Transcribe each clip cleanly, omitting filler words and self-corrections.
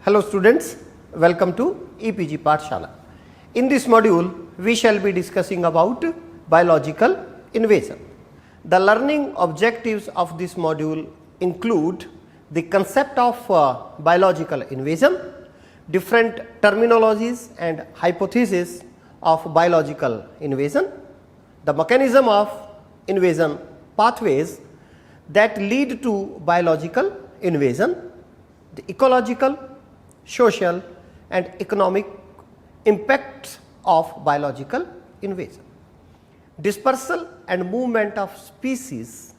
Hello students, welcome to EPG Pathshala. In this module, we shall be discussing about biological invasion. The learning objectives of this module include the concept of biological invasion, different terminologies and hypotheses of biological invasion, the mechanism of invasion pathways that lead to biological invasion, the ecological, social and economic impacts of biological invasion. Dispersal and movement of species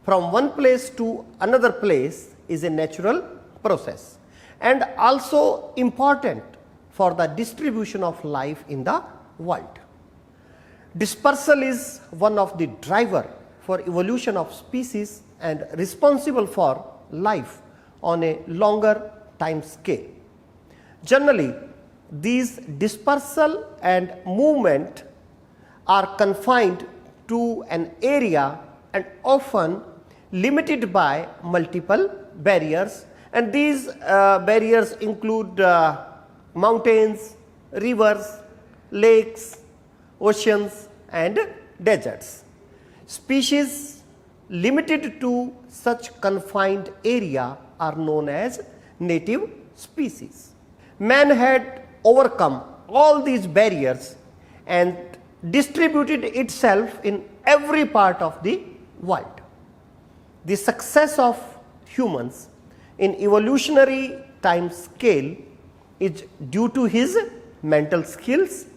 from one place to another place is a natural process and also important for the distribution of life in the world. Dispersal is one of the driver for evolution of species and responsible for life on a longer time scale. Generally, these dispersal and movement are confined to an area and often limited by multiple barriers, and these barriers include mountains, rivers, lakes, oceans and deserts. Species limited to such confined area are known as native species. Man had overcome all these barriers and distributed itself in every part of the world. The success of humans in evolutionary time scale is due to his mental skills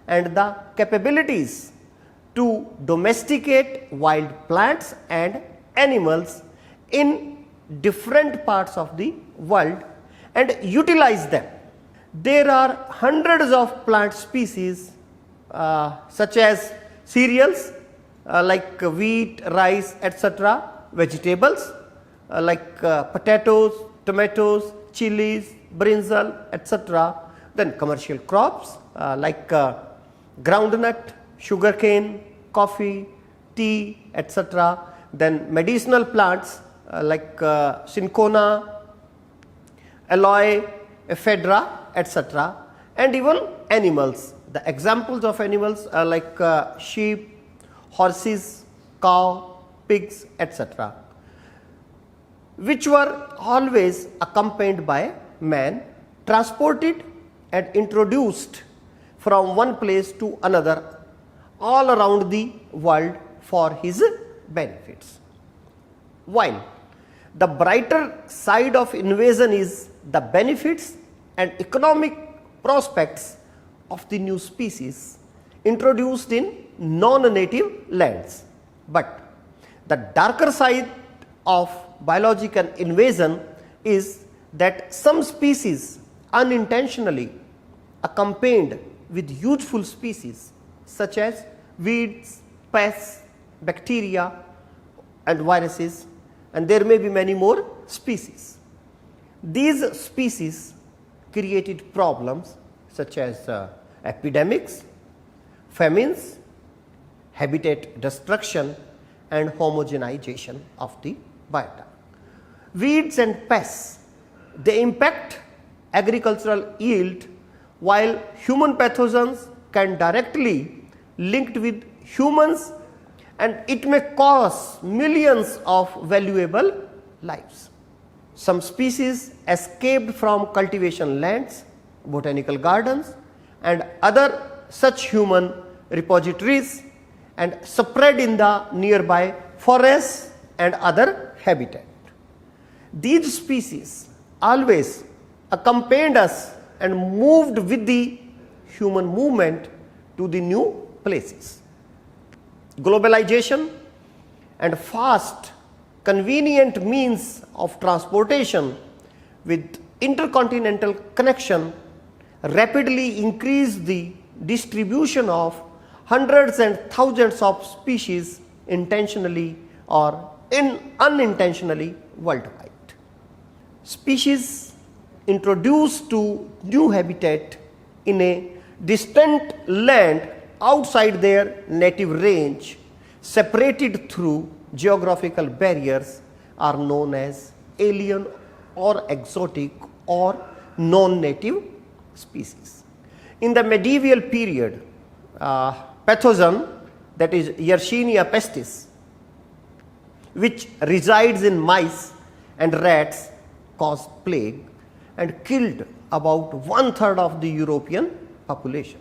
and the capabilities to domesticate wild plants and animals in different parts of the world and utilize them. There are hundreds of plant species such as cereals like wheat, rice, etc., vegetables like potatoes, tomatoes, chilies, brinjal, etc., then commercial crops like groundnut, sugarcane, coffee, tea, etc., then medicinal plants like cinchona, aloe, ephedra, etc., and even animals. The examples of animals are like sheep, horses, cow, pigs, etc., which were always accompanied by man, transported and introduced from one place to another all around the world for his benefits. While the brighter side of invasion is the benefits and economic prospects of the new species introduced in non-native lands. But the darker side of biological invasion is that some species unintentionally accompanied with useful species such as weeds, pests, bacteria and viruses, and there may be many more species. These species created problems such as epidemics, famines, habitat destruction and homogenization of the biota. Weeds and pests, they impact agricultural yield, while human pathogens can directly linked with humans and it may cause millions of valuable lives. Some species escaped from cultivation lands, botanical gardens and other such human repositories and spread in the nearby forests and other habitat. These species always accompanied us and moved with the human movement to the new places. Globalization and fast, convenient means of transportation with intercontinental connection rapidly increased the distribution of hundreds and thousands of species intentionally or unintentionally worldwide. Species introduced to new habitat in a distant land outside their native range, separated through geographical barriers, are known as alien or exotic or non-native species. In the medieval period, pathogen, that is Yersinia pestis, which resides in mice and rats, caused plague and killed about 1/3 of the European population.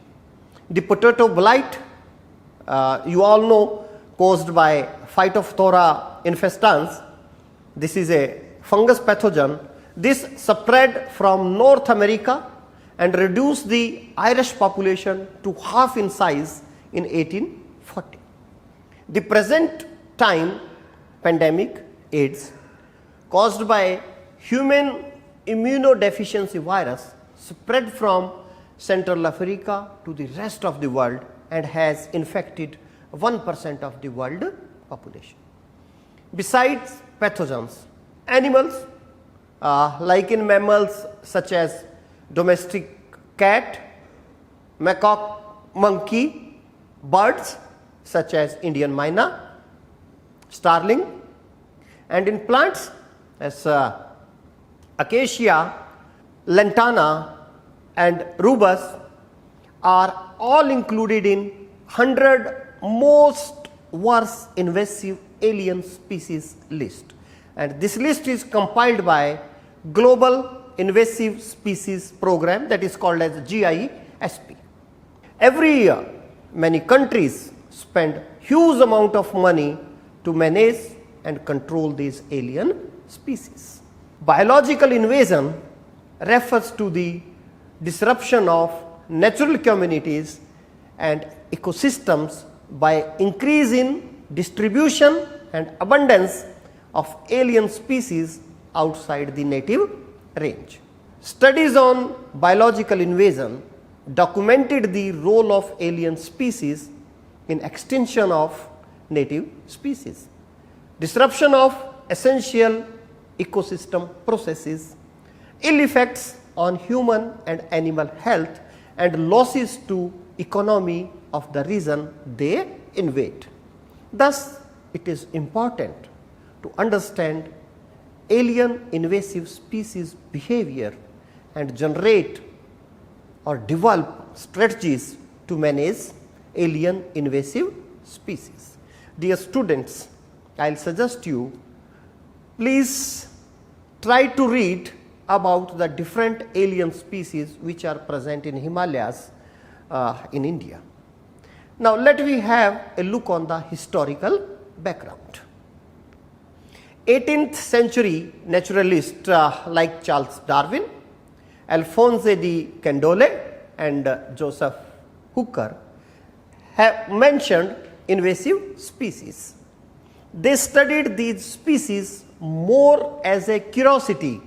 The potato blight, you all know, caused by Phytophthora infestans. This is a fungus pathogen. This spread from North America and reduced the Irish population to half in size in 1840. The present time pandemic, AIDS, caused by human immunodeficiency virus, spread from Central Africa to the rest of the world and has infected 1% of the world population. Besides pathogens, animals like in mammals such as domestic cat, macaque, monkey, birds such as Indian myna, starling, and in plants as acacia, lantana and rubus are all included in 100 most worst invasive alien species list, and this list is compiled by Global Invasive Species Program, that is called as GISP. Every year many countries spend huge amount of money to manage and control these alien species. Biological invasion refers to the disruption of natural communities and ecosystems by increasing distribution and abundance of alien species outside the native range. Studies on biological invasion documented the role of alien species in extinction of native species, disruption of essential ecosystem processes, ill effects on human and animal health, and losses to economy of the region they invade. Thus, it is important to understand alien invasive species behavior and generate or develop strategies to manage alien invasive species. Dear students, I will suggest you, please try to read about the different alien species which are present in Himalayas in India. Now, let me have a look on the historical background. 18th century naturalists like Charles Darwin, Alphonse de Candolle and Joseph Hooker have mentioned invasive species. They studied these species more as a curiosity,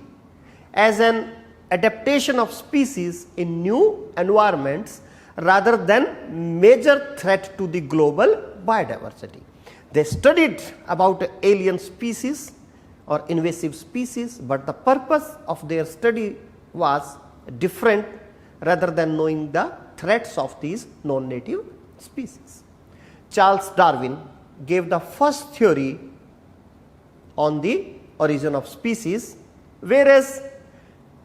as an adaptation of species in new environments rather than major threat to the global biodiversity. They studied about alien species or invasive species, but the purpose of their study was different rather than knowing the threats of these non-native species. Charles Darwin gave the first theory on the origin of species, whereas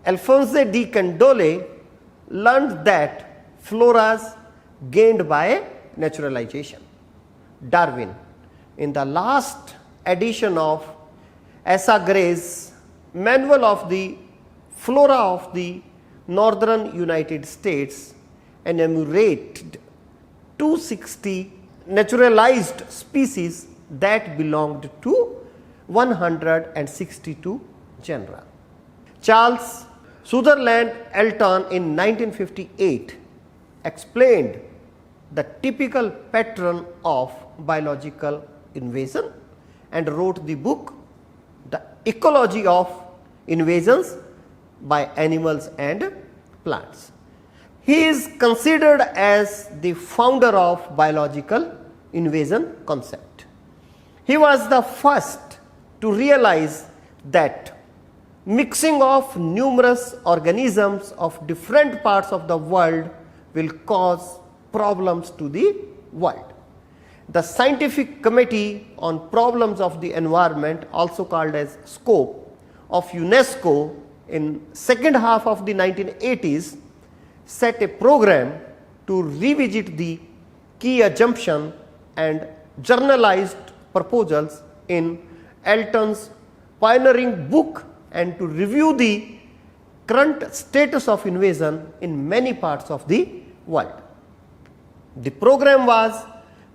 Alphonse de Candolle learned that floras gained by naturalization. Darwin, in the last edition of Asa Gray's Manual of the Flora of the Northern United States, enumerated 260 naturalized species that belonged to 162 genera. Charles Sutherland Elton in 1958 explained the typical pattern of biological invasion and wrote the book The Ecology of Invasions by Animals and Plants. He is considered as the founder of biological invasion concept. He was the first to realize that mixing of numerous organisms of different parts of the world will cause problems to the world. The Scientific Committee on Problems of the Environment, also called as SCOPE, of UNESCO in second half of the 1980s set a program to revisit the key assumption and journalized proposals in Elton's pioneering book and to review the current status of invasion in many parts of the world. The program was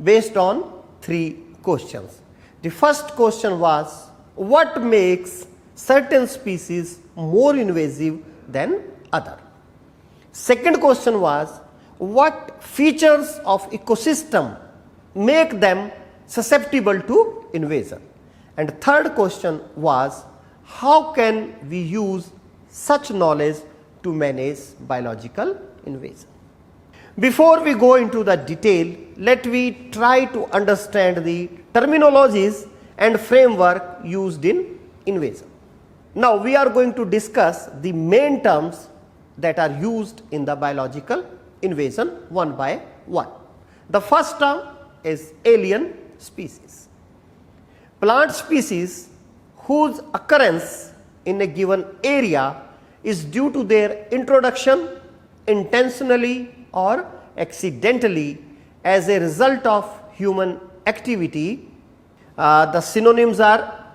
based on 3 questions. The first question was, what makes certain species more invasive than other? Second question was, what features of ecosystem make them susceptible to invasion? And third question was, how can we use such knowledge to manage biological invasion? Before we go into the detail, let me try to understand the terminologies and framework used in invasion. Now we are going to discuss the main terms that are used in the biological invasion one by one. The first term is alien species. Plant species whose occurrence in a given area is due to their introduction intentionally or accidentally as a result of human activity. The synonyms are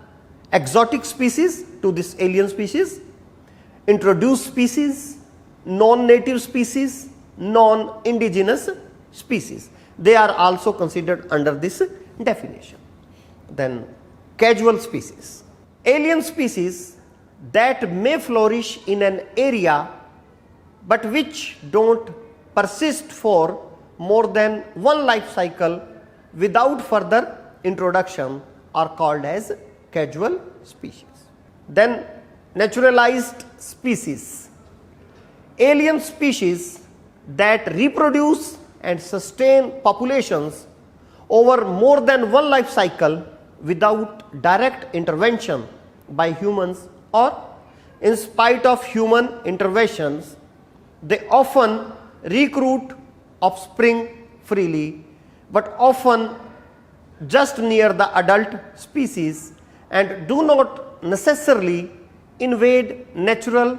exotic species to this alien species, introduced species, non-native species, non-indigenous species. They are also considered under this definition. Then casual species. Alien species that may flourish in an area but which don't persist for more than one life cycle without further introduction are called as casual species. Then naturalized species. Alien species that reproduce and sustain populations over more than one life cycle without direct intervention by humans or in spite of human interventions. They often recruit offspring freely, but often just near the adult species and do not necessarily invade natural,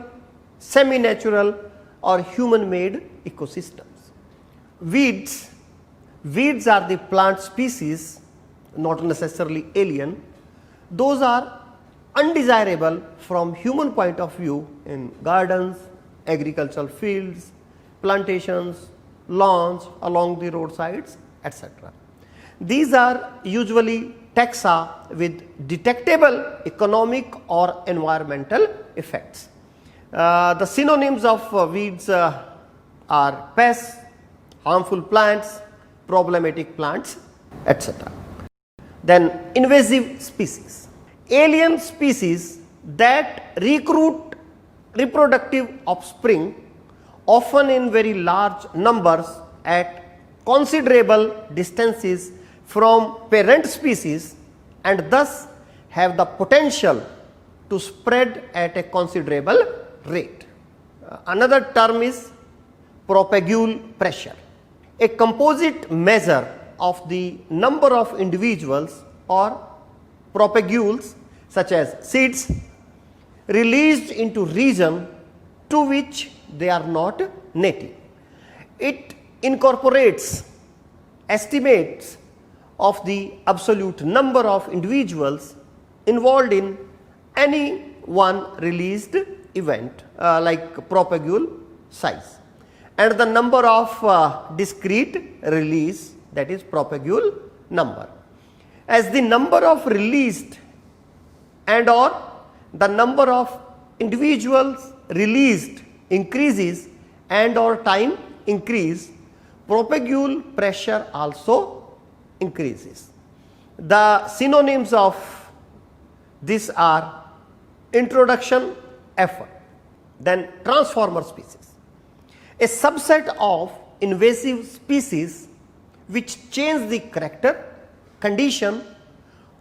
semi-natural or human-made ecosystems. Weeds. Weeds are the plant species, not necessarily alien. Those are undesirable from human point of view in gardens, agricultural fields, plantations, lawns, along the roadsides, etc. These are usually taxa with detectable economic or environmental effects. The synonyms of weeds are pests, harmful plants, problematic plants, etc. Then invasive species. Alien species that recruit reproductive offspring often in very large numbers at considerable distances from parent species and thus have the potential to spread at a considerable rate. Another term is propagule pressure, a composite measure of the number of individuals or propagules such as seeds released into region to which they are not native. It incorporates estimates of the absolute number of individuals involved in any one released event like propagule size and the number of discrete release, that is propagule number. As the number of released and or the number of individuals released increases and or time increase, propagule pressure also increases. The synonyms of this are introduction effort. Then transformer species, a subset of invasive species which change the character, condition,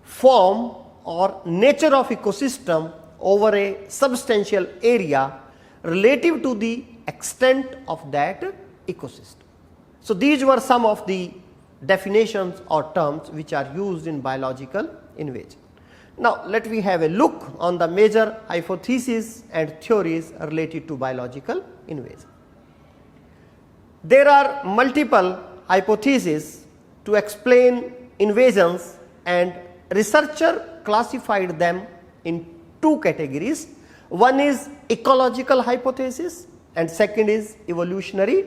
form or nature of ecosystem over a substantial area relative to the extent of that ecosystem. So these were some of the definitions or terms which are used in biological invasion. Now, let me have a look on the major hypotheses and theories related to biological invasion. There are multiple hypotheses to explain invasions, and researchers classified them in two categories. One is ecological hypothesis and second is evolutionary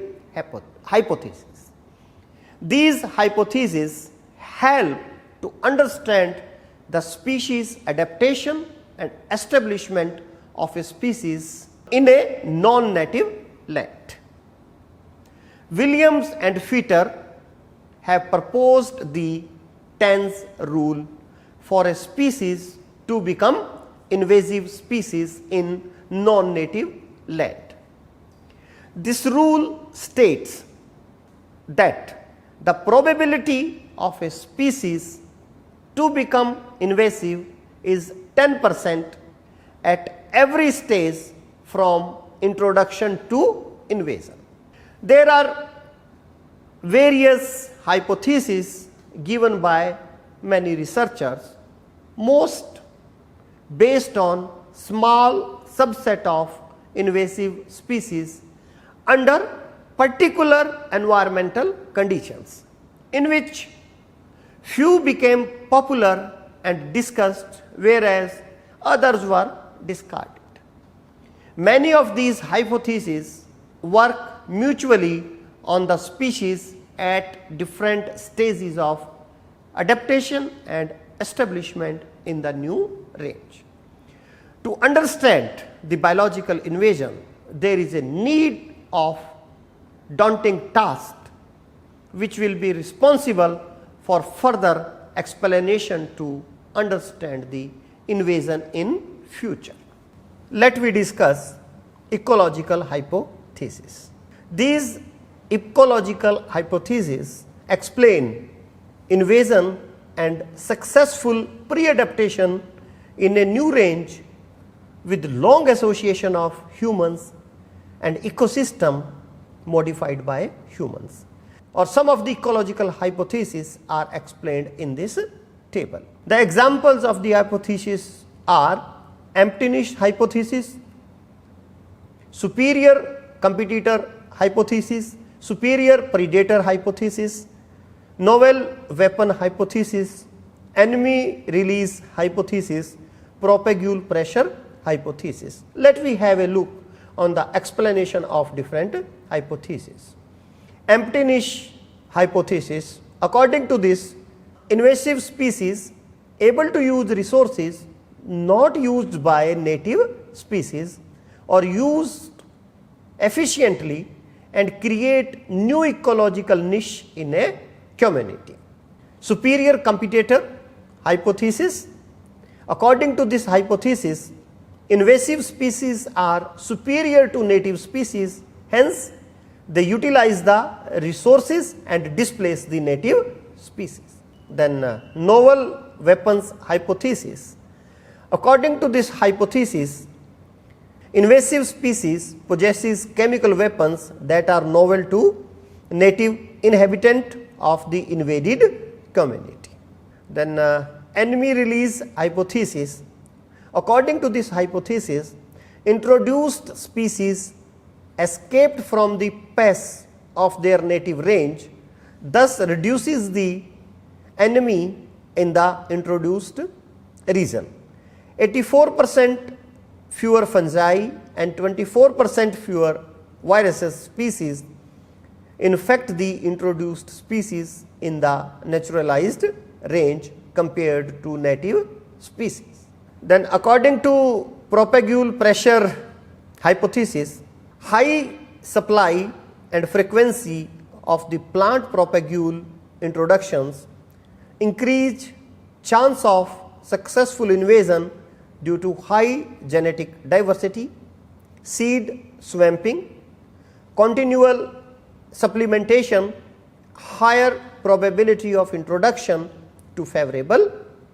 hypothesis. These hypotheses help to understand the species adaptation and establishment of a species in a non-native land. Williams and Fetter have proposed the 10's rule for a species to become invasive species in non-native land. This rule states that the probability of a species to become invasive is 10% at every stage from introduction to invasion. There are various hypotheses given by many researchers, most based on small subset of invasive species under particular environmental conditions, in which few became popular and discussed, whereas others were discarded. Many of these hypotheses work mutually on the species at different stages of adaptation and establishment in the new range. To understand the biological invasion, there is a need of daunting task which will be responsible for further explanation to understand the invasion in future. Let me discuss ecological hypothesis. These ecological hypotheses explain invasion and successful pre-adaptation in a new range with long association of humans and ecosystem modified by humans. Or some of the ecological hypotheses are explained in this table. The examples of the hypotheses are empty niche hypothesis, superior competitor hypothesis, superior predator hypothesis, novel weapon hypothesis, enemy release hypothesis, propagule pressure hypothesis. Let me have a look on the explanation of different hypotheses. Empty niche hypothesis, according to this, invasive species able to use resources not used by native species or used efficiently and create new ecological niche in a community. Superior competitor hypothesis, according to this hypothesis, invasive species are superior to native species, hence they utilize the resources and displace the native species. Then novel weapons hypothesis. According to this hypothesis, invasive species possesses chemical weapons that are novel to native inhabitant of the invaded community. Then enemy release hypothesis. According to this hypothesis, introduced species escaped from the pests of their native range, thus reduces the enemy in the introduced region. 84% fewer fungi and 24% fewer viruses species infect the introduced species in the naturalized range compared to native species. Then according to propagule pressure hypothesis, high supply and frequency of the plant propagule introductions increase chance of successful invasion due to high genetic diversity, seed swamping, continual supplementation, higher probability of introduction to favorable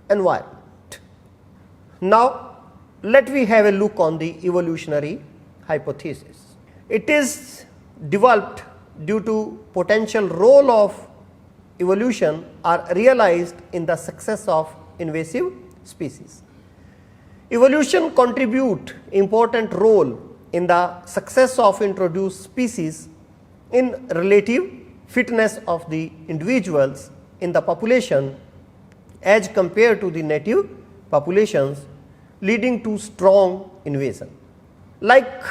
environment. Now, let me have a look on the evolutionary hypothesis. It is developed due to potential role of evolution are realized in the success of invasive species. Evolution contribute important role in the success of introduced species in relative fitness of the individuals in the population as compared to the native populations, leading to strong invasion. Like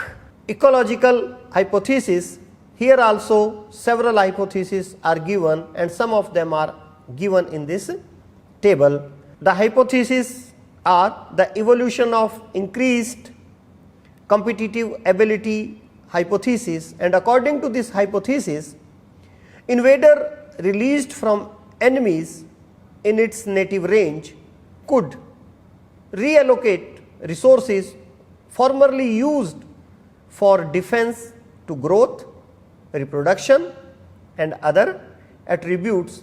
ecological hypothesis, here also several hypotheses are given and some of them are given in this table. The hypotheses are the evolution of increased competitive ability hypothesis, and according to this hypothesis, invader released from enemies in its native range could reallocate resources formerly used for defense to growth, reproduction and other attributes,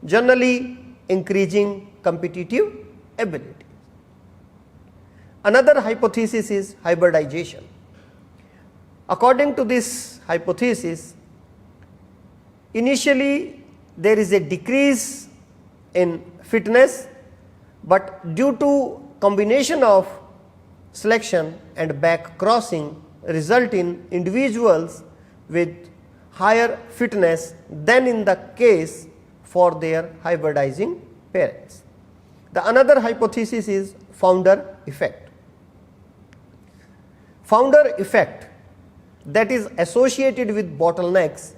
generally increasing competitive ability. Another hypothesis is hybridization. According to this hypothesis, initially there is a decrease in fitness, but due to combination of selection and back crossing result in individuals with higher fitness than in the case for their hybridizing parents. The another hypothesis is founder effect. Founder effect that is associated with bottlenecks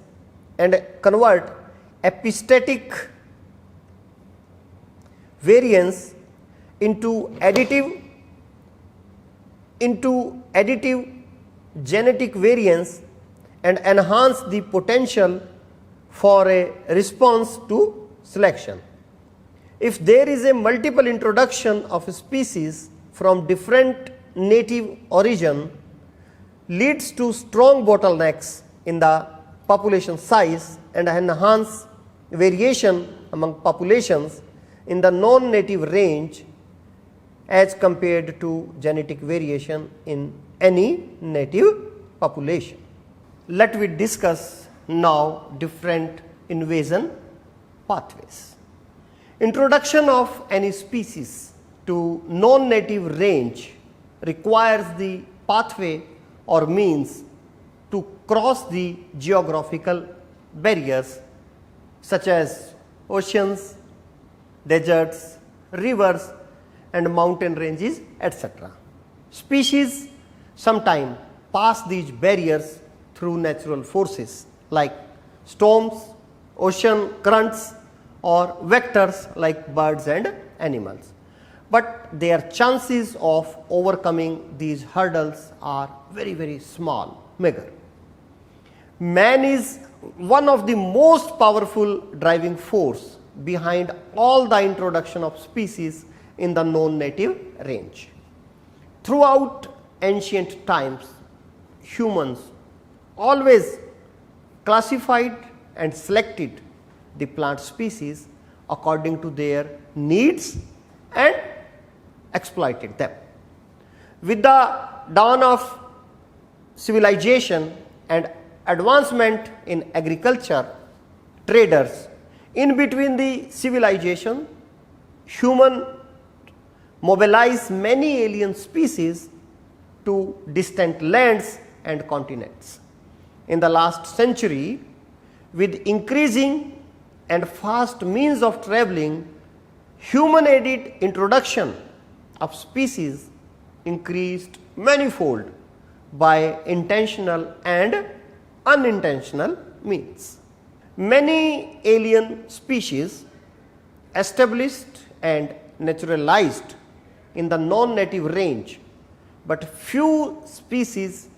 and convert epistatic variance into additive genetic variance and enhance the potential for a response to selection. If there is a multiple introduction of a species from different native origin, leads to strong bottlenecks in the population size and enhance variation among populations in the non-native range as compared to genetic variation in any native population. Let me discuss now different invasion pathways. Introduction of any species to non-native range requires the pathway or means to cross the geographical barriers such as oceans, deserts, rivers and mountain ranges, etc. Species sometimes pass these barriers through natural forces like storms, ocean currents or vectors like birds and animals. But their chances of overcoming these hurdles are very small, meager. Man is one of the most powerful driving force behind all the introduction of species in the non-native range. Throughout ancient times, humans always classified and selected the plant species according to their needs and exploited them. With the dawn of civilization and advancement in agriculture, traders, in between the civilization, human mobilize many alien species to distant lands and continents. In the last century, with increasing and fast means of traveling, human-aided introduction of species increased manifold by intentional and unintentional means. Many alien species established and naturalized in the non-native range, but few species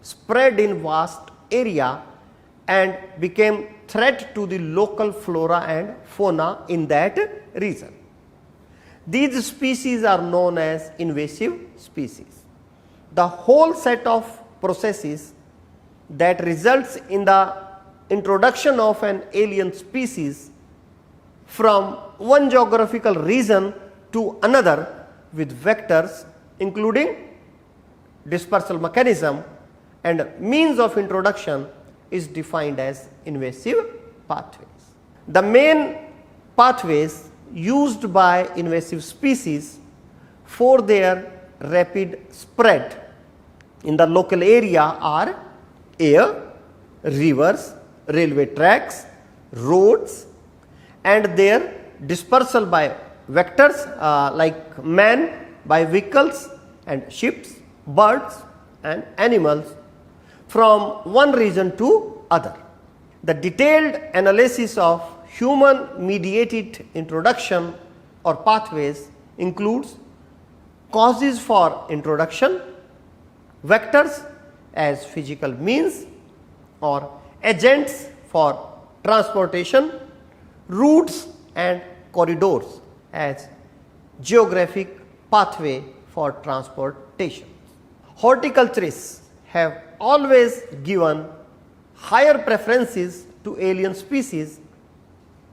spread in vast area and became threat to the local flora and fauna in that region. These species are known as invasive species. The whole set of processes that results in the introduction of an alien species from one geographical region to another with vectors including dispersal mechanism and means of introduction is defined as invasive pathways. The main pathways used by invasive species for their rapid spread in the local area are air, rivers, railway tracks, roads, and their dispersal by vectors like man by vehicles and ships, birds and animals from one region to other. The detailed analysis of human mediated introduction or pathways includes causes for introduction, vectors as physical means or agents for transportation, routes and corridors as geographic pathway for transportation. Horticulturists have always given higher preferences to alien species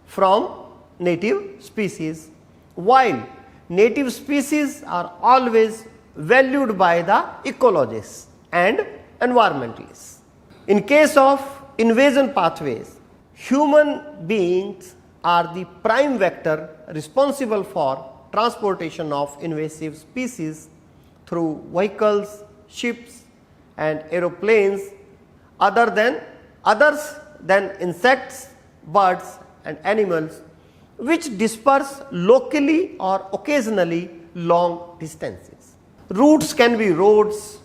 from native species, while native species are always valued by the ecologists and environmentalists. In case of invasion pathways, human beings are the prime vector responsible for transportation of invasive species through vehicles, ships and aeroplanes others than insects, birds and animals which disperse locally or occasionally long distances. Routes can be roads,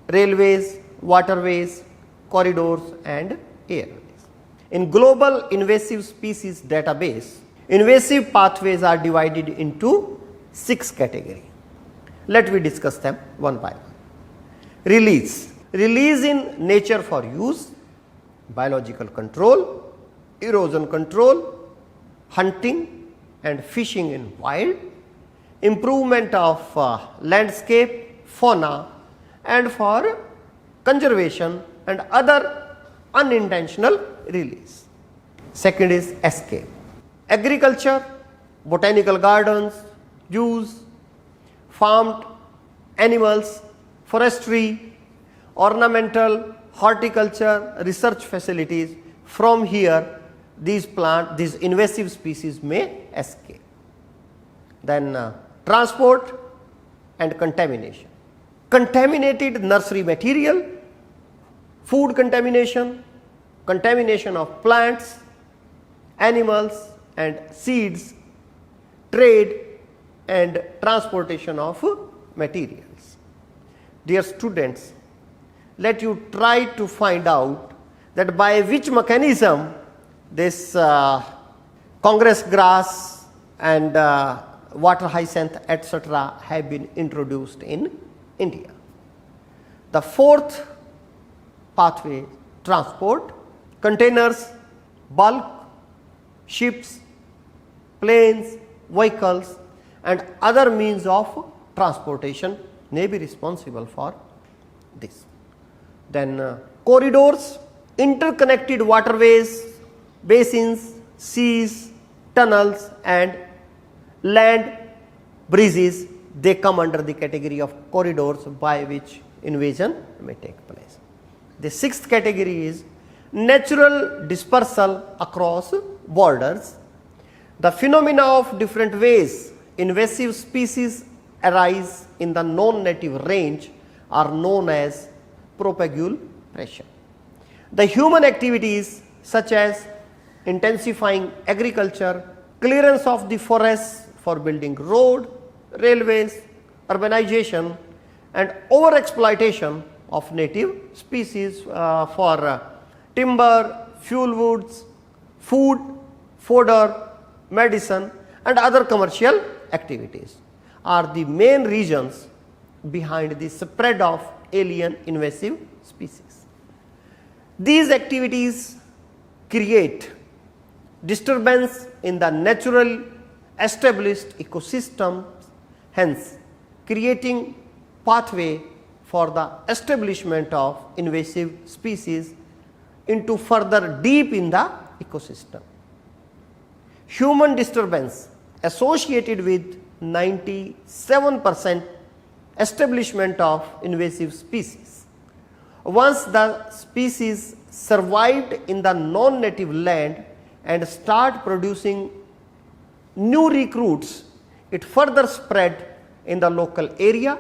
railways, waterways, corridors and airways. In global invasive species database, invasive pathways are divided into 6 categories. Let me discuss them one by one. Release. Release in nature for use, biological control, erosion control, hunting and fishing in wild, improvement of landscape, fauna and for conservation and other unintentional release. Second is escape. Agriculture, botanical gardens, zoos, farmed animals, forestry, ornamental, horticulture, research facilities. From here, these invasive species may escape. Then transport and contamination. Contaminated nursery material, food contamination, contamination of plants, animals and seeds, trade and transportation of materials. Dear students, let you try to find out that by which mechanism this Congress grass and water hyacinth etc. have been introduced in India. The fourth pathway, transport, containers, bulk, ships, planes, vehicles and other means of transportation may be responsible for this. Then corridors, interconnected waterways, basins, seas, tunnels and land bridges, they come under the category of corridors by which invasion may take place. The sixth category is natural dispersal across borders. The phenomena of different ways invasive species arise in the non-native range are known as propagule pressure. The human activities such as intensifying agriculture, clearance of the forests for building road, railways, urbanization and overexploitation of native species for timber, fuel woods, food, fodder, medicine and other commercial activities are the main reasons behind the spread of alien invasive species. These activities create disturbance in the natural established ecosystems, hence creating pathway for the establishment of invasive species into further deep in the ecosystem. Human disturbance associated with 97% establishment of invasive species. Once the species survived in the non-native land and start producing new recruits, it further spread in the local area,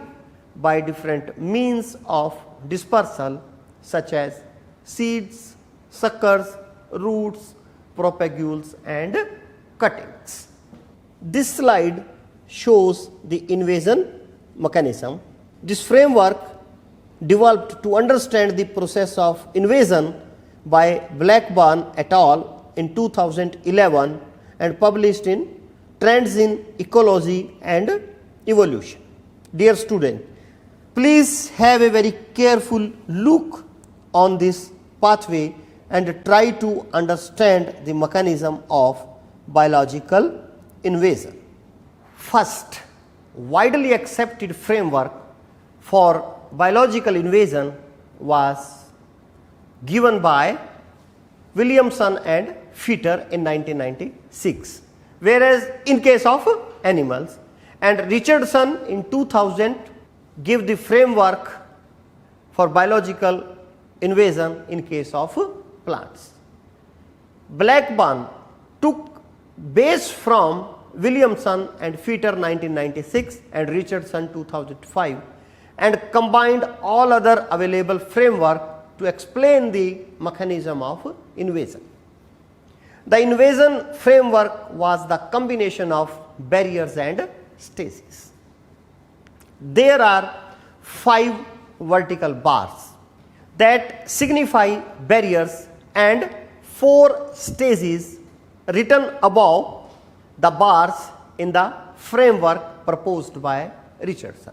by different means of dispersal such as seeds, suckers, roots, propagules and cuttings. This slide shows the invasion mechanism. This framework developed to understand the process of invasion by Blackburn et al. In 2011 and published in Trends in Ecology and Evolution. Dear student, please have a very careful look on this pathway and try to understand the mechanism of biological invasion. First, widely accepted framework for biological invasion was given by Williamson and Fetter in 1996, whereas in case of animals, and Richardson in 2000 gave the framework for biological invasion in case of plants. Blackburn took base from Williamson and Fetter 1996 and Richardson 2005 and combined all other available framework to explain the mechanism of invasion. The invasion framework was the combination of barriers and stages. There are 5 vertical bars that signify barriers and 4 stages written above the bars in the framework proposed by Richardson.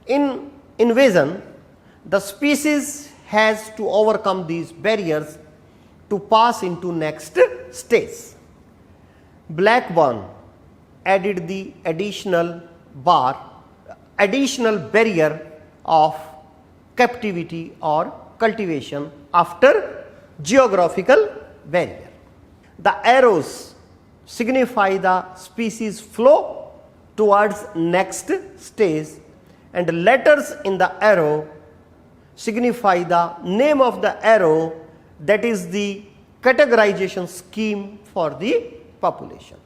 In invasion, the species has to overcome these barriers to pass into next stage. Blackburn added the additional barrier of captivity or cultivation after geographical barrier. The arrows signify the species flow towards next stage and letters in the arrow signify the name of the arrow, that is the categorization scheme for the population.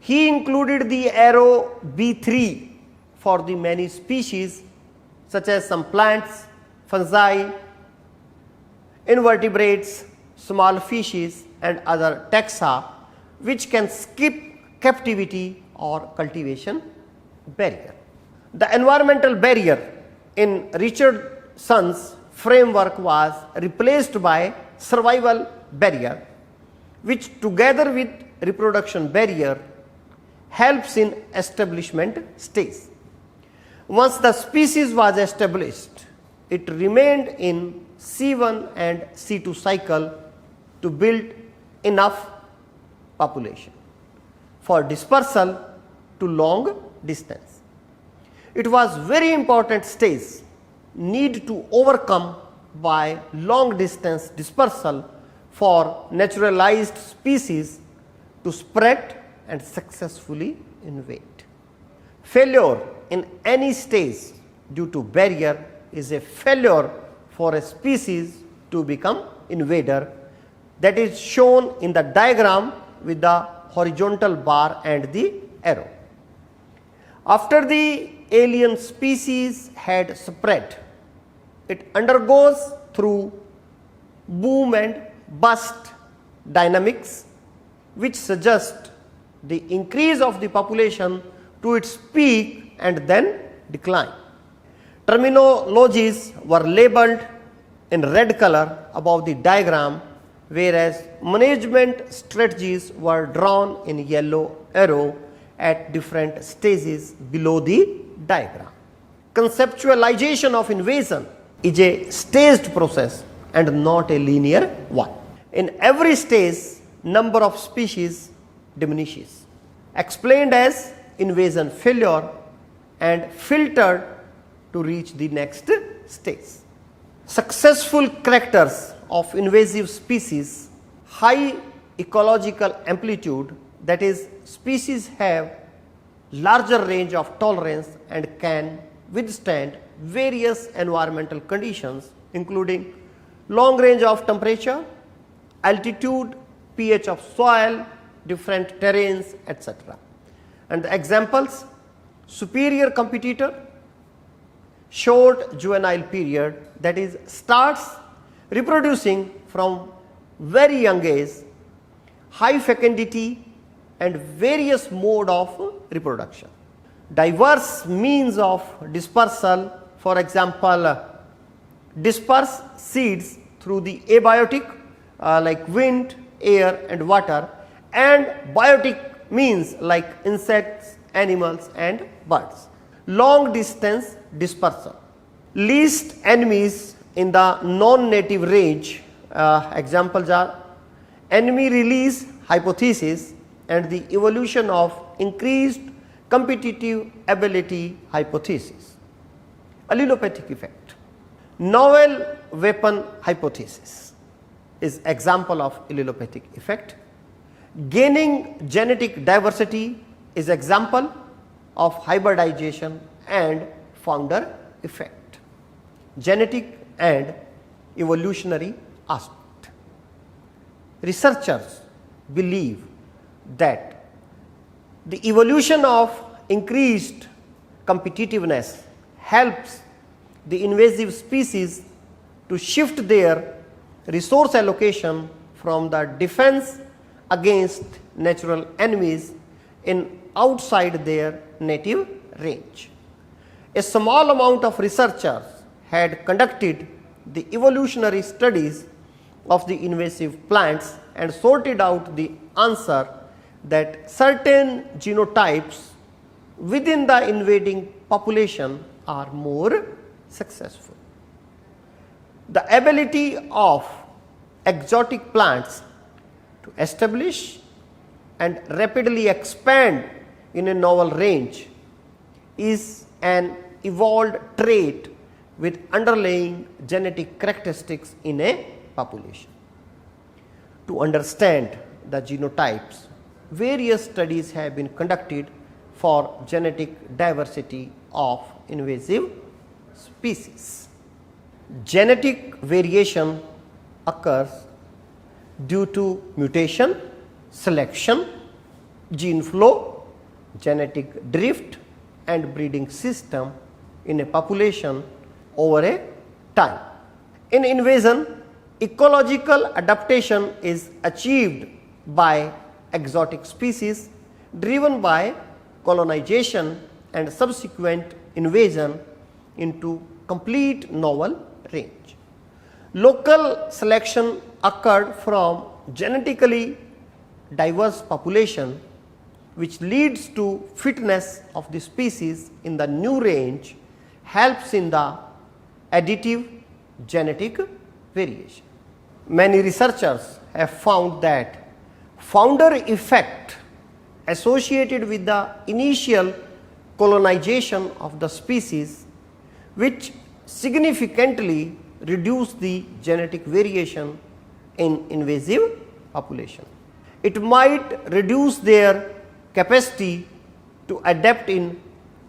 He included the arrow B3 for the many species such as some plants, fungi, invertebrates, small fishes and other taxa which can skip captivity or cultivation barrier. The environmental barrier in Richardson's framework was replaced by survival barrier, which together with reproduction barrier helps in establishment stage. Once the species was established, it remained in C1 and C2 cycle to build enough population for dispersal to long distance. It was very important stage need to overcome by long distance dispersal for naturalized species to spread and successfully invade. Failure in any stage due to barrier is a failure for a species to become invader, that is shown in the diagram with the horizontal bar and the arrow. After the alien species had spread, it undergoes through boom and bust dynamics, which suggest the increase of the population to its peak and then decline. Terminologies were labeled in red color above the diagram, whereas management strategies were drawn in yellow arrow at different stages below the diagram. Conceptualization of invasion is a staged process and not a linear one. In every stage, number of species diminishes, explained as invasion failure and filtered to reach the next stage. Successful characters of invasive species: high ecological amplitude, that is, species have larger range of tolerance and can withstand various environmental conditions including long range of temperature, altitude, pH of soil, different terrains, etc. And the examples: superior competitor, short juvenile period, that is starts reproducing from very young age, high fecundity and various mode of reproduction. Diverse means of dispersal, for example, disperse seeds through the abiotic like wind, air and water, and biotic means like insects, animals and birds. Long distance dispersal. Least enemies in the non-native range, examples are enemy release hypothesis and the evolution of increased competitive ability hypothesis. Allelopathic effect. Novel weapon hypothesis is example of allelopathic effect. Gaining genetic diversity is example of hybridization and founder effect. Genetic and evolutionary aspect. Researchers believe that the evolution of increased competitiveness helps the invasive species to shift their resource allocation from the defense against natural enemies in outside their native range. A small amount of researchers had conducted the evolutionary studies of the invasive plants and sorted out the answer that certain genotypes within the invading population are more successful. The ability of exotic plants to establish and rapidly expand in a novel range is an evolved trait with underlying genetic characteristics in a population. To understand the genotypes, various studies have been conducted for genetic diversity of invasive species. Genetic variation occurs due to mutation, selection, gene flow, genetic drift and breeding system in a population over a time. In invasion, ecological adaptation is achieved by exotic species driven by colonization and subsequent invasion into complete novel range. Local selection occurred from genetically diverse population, which leads to fitness of the species in the new range, helps in the additive genetic variation. Many researchers have found that founder effect associated with the initial colonization of the species, which significantly reduce the genetic variation in invasive population. It might reduce their capacity to adapt in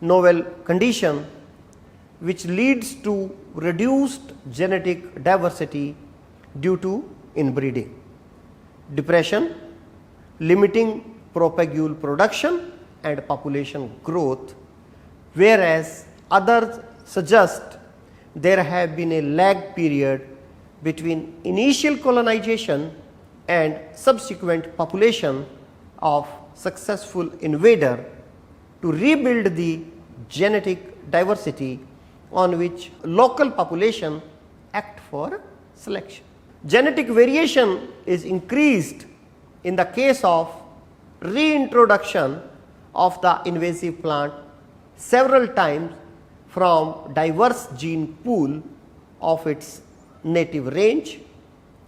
novel condition, which leads to reduced genetic diversity due to inbreeding, depression, limiting propagule production and population growth, whereas others suggest there have been a lag period between initial colonization and subsequent population of successful invader to rebuild the genetic diversity on which local population act for selection. Genetic variation is increased in the case of reintroduction of the invasive plant several times from diverse gene pool of its native range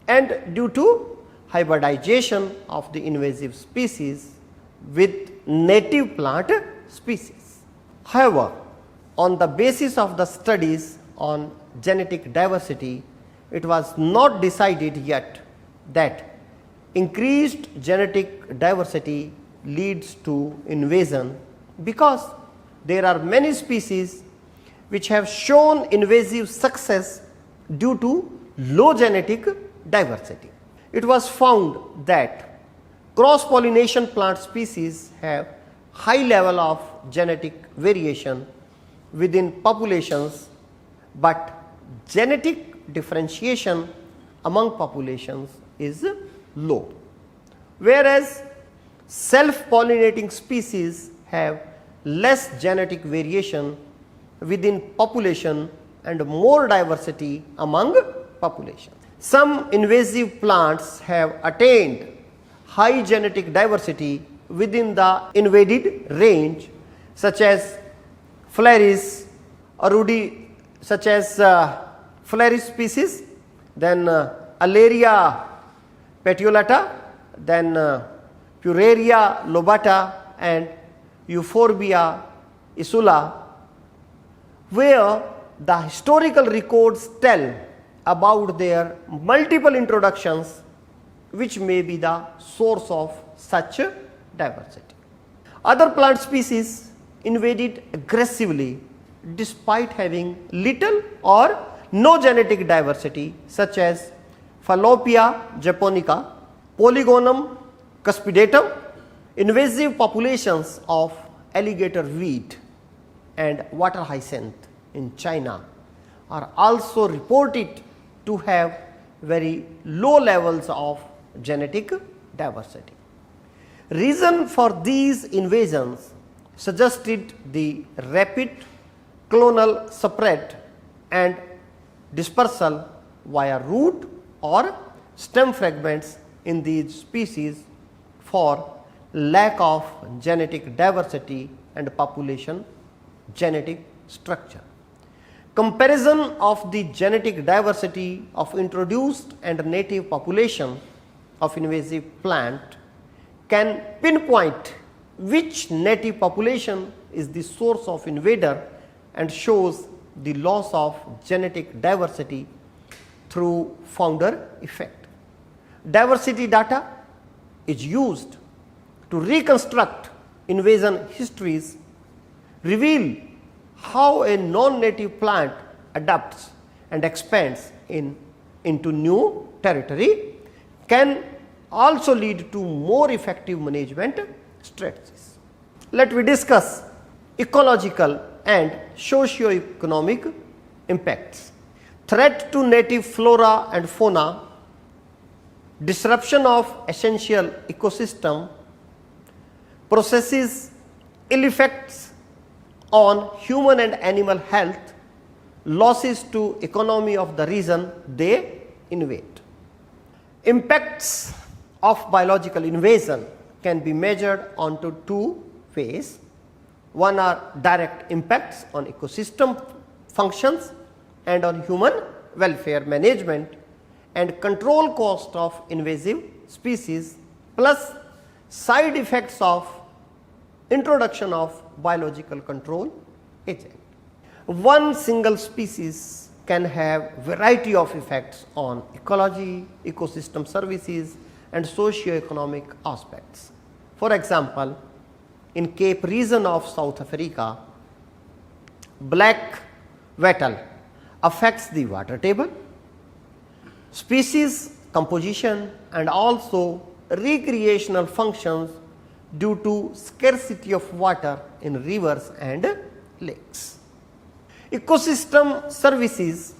and due to hybridization of the invasive species with native plant species. However, on the basis of the studies on genetic diversity, it was not decided yet that increased genetic diversity leads to invasion, because there are many species which have shown invasive success due to low genetic diversity. It was found that cross-pollination plant species have high level of genetic variation within populations but genetic differentiation among populations is low, whereas self-pollinating species have less genetic variation within population and more diversity among populations. Some invasive plants have attained high genetic diversity within the invaded range, such as Flaris, Flaris species, then Alaria petiolata, then Puraria lobata and Euphorbia isula, where the historical records tell about their multiple introductions, which may be the source of such diversity. Other plant species invaded aggressively despite having little or no genetic diversity, such as Fallopia japonica, Polygonum cuspidatum. Invasive populations of alligator weed and water hyacinth in China are also reported to have very low levels of genetic diversity. Reason for these invasions suggested the rapid clonal spread and dispersal via root or stem fragments in these species for lack of genetic diversity and population genetic structure. Comparison of the genetic diversity of introduced and native population of invasive plant can pinpoint which native population is the source of invader and shows the loss of genetic diversity through founder effect. Diversity data is used to reconstruct invasion histories, reveal how a non-native plant adapts and expands into new territory, can also lead to more effective management strategies. Let me discuss ecological and socio-economic impacts. Threat to native flora and fauna, disruption of essential ecosystem, processes ill effects on human and animal health, losses to economy of the region they invade. Impacts of biological invasion can be measured onto two ways. One are direct impacts on ecosystem functions and on human welfare management and control cost of invasive species, plus side effects of introduction of biological control agent. One single species can have variety of effects on ecology, ecosystem services and socio-economic aspects. For example, in Cape region of South Africa, black wattle affects the water table, species composition and also recreational functions due to scarcity of water in rivers and lakes. Ecosystem services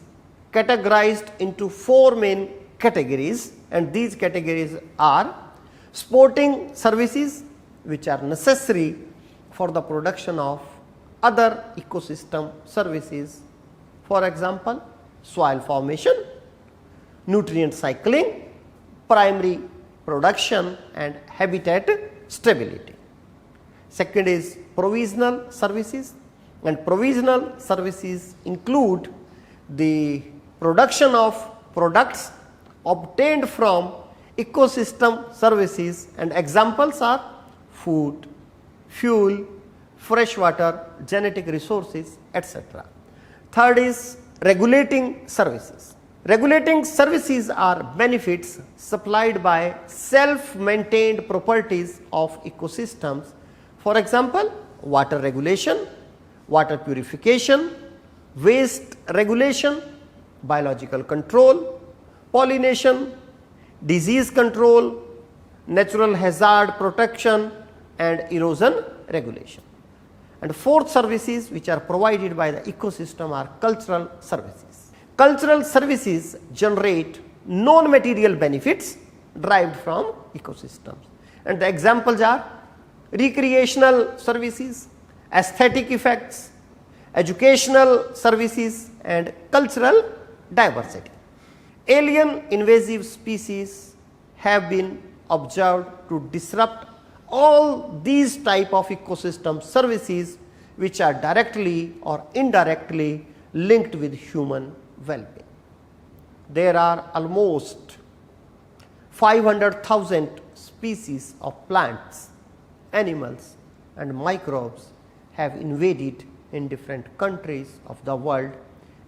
categorized into four main categories, and these categories are sporting services, which are necessary for the production of other ecosystem services, for example soil formation, nutrient cycling, primary production and habitat stability. Second is provisional services, and provisional services include the production of products obtained from ecosystem services, and examples are food, fuel, fresh water, genetic resources, etc. Third is regulating services. Regulating services are benefits supplied by self-maintained properties of ecosystems, for example water regulation, water purification, waste regulation, biological control, pollination, disease control, natural hazard protection and erosion regulation. And fourth services which are provided by the ecosystem are cultural services. Cultural services generate non-material benefits derived from ecosystems. And the examples are recreational services, aesthetic effects, educational services, and cultural diversity. Alien invasive species have been observed to disrupt all these type of ecosystem services which are directly or indirectly linked with human well-being. There are almost 500,000 species of plants, animals, and microbes have invaded in different countries of the world,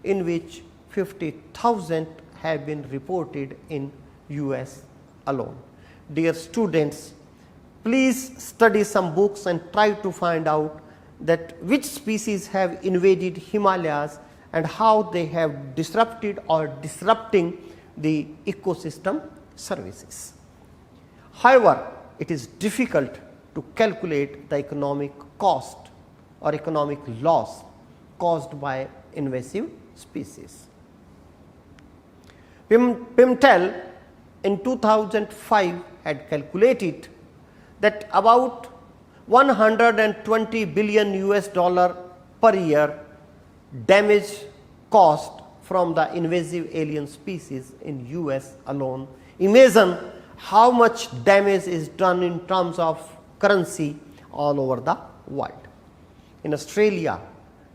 in which 50,000 have been reported in US alone. Dear students, please study some books and try to find out that which species have invaded Himalayas and how they have disrupted or disrupting the ecosystem services. However, it is difficult to calculate the economic cost or economic loss caused by invasive species. Pimtel in 2005 had calculated that about 120 billion US dollar per year damage cost from the invasive alien species in US alone. Imagine how much damage is done in terms of currency all over the world. In Australia,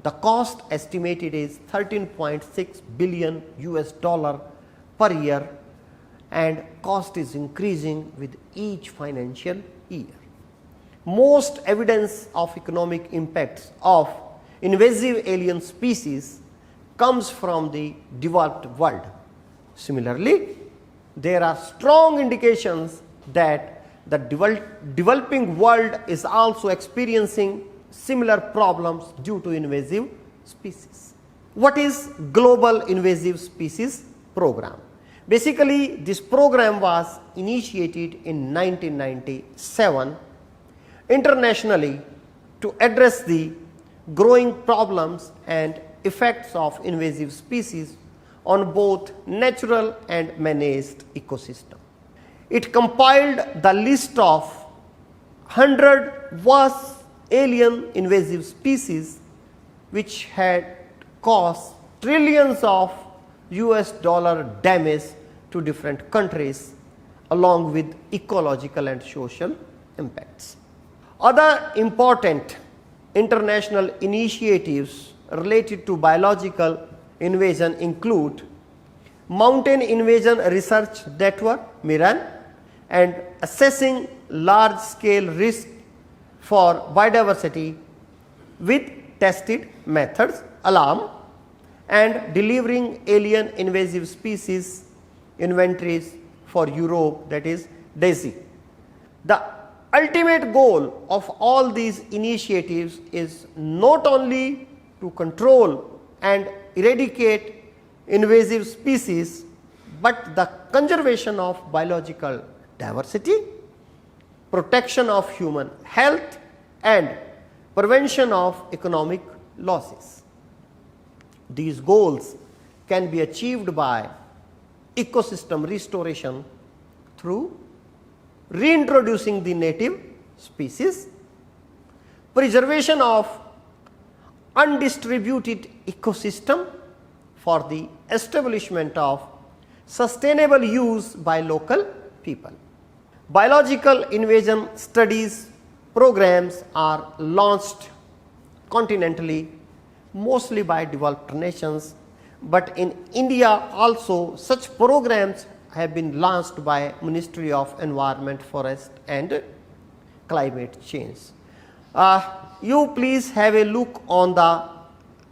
the cost estimated is 13.6 billion US dollar per year, and cost is increasing with each financial year. Most evidence of economic impacts of invasive alien species comes from the developed world. Similarly, there are strong indications that the developing world is also experiencing similar problems due to invasive species. What is Global Invasive Species Program? Basically, this program was initiated in 1997 internationally to address the growing problems and effects of invasive species on both natural and managed ecosystem. It compiled the list of 100 worst alien invasive species which had caused trillions of US dollar damage to different countries, along with ecological and social impacts. Other important international initiatives related to biological invasion include Mountain Invasion Research Network (MIRAN) and assessing large scale risk for biodiversity with tested methods (ALARM), and delivering alien invasive species inventories for Europe, that is DAISY. The ultimate goal of all these initiatives is not only to control and eradicate invasive species, but the conservation of biological diversity, protection of human health, and prevention of economic losses. These goals can be achieved by ecosystem restoration through reintroducing the native species, preservation of undistributed ecosystem for the establishment of sustainable use by local people. Biological invasion studies programs are launched continentally, mostly by developed nations, but in India also such programs have been launched by Ministry of Environment, Forest and Climate Change. You please have a look on the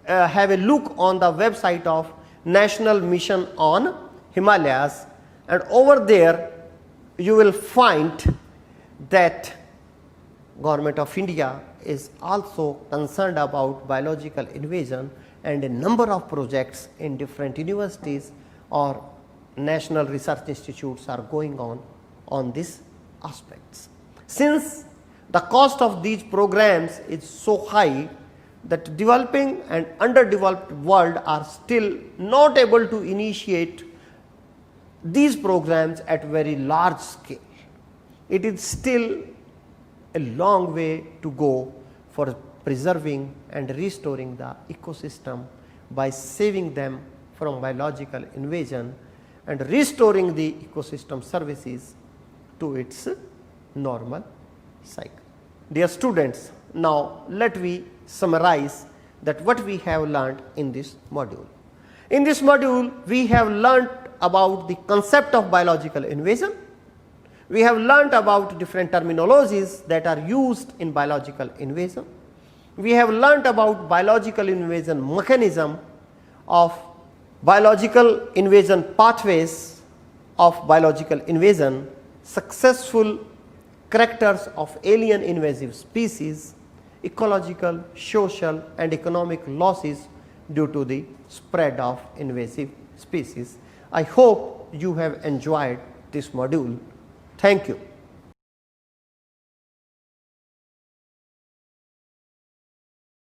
website of National Mission on Himalayas, and over there you will find that Government of India is also concerned about biological invasion, and a number of projects in different universities or national research institutes are going on these aspects. Since the cost of these programs is so high, that developing and underdeveloped world are still not able to initiate these programs at very large scale. It is still a long way to go for preserving and restoring the ecosystem by saving them from biological invasion and restoring the ecosystem services to its normal cycle. Dear students, now let me summarize that what we have learned in this module. In this module, we have learnt about the concept of biological invasion. We have learnt about different terminologies that are used in biological invasion. We have learnt about biological invasion mechanism of biological invasion pathways of biological invasion, successful characters of alien invasive species, ecological, social and economic losses due to the spread of invasive species. I hope you have enjoyed this module. Thank you.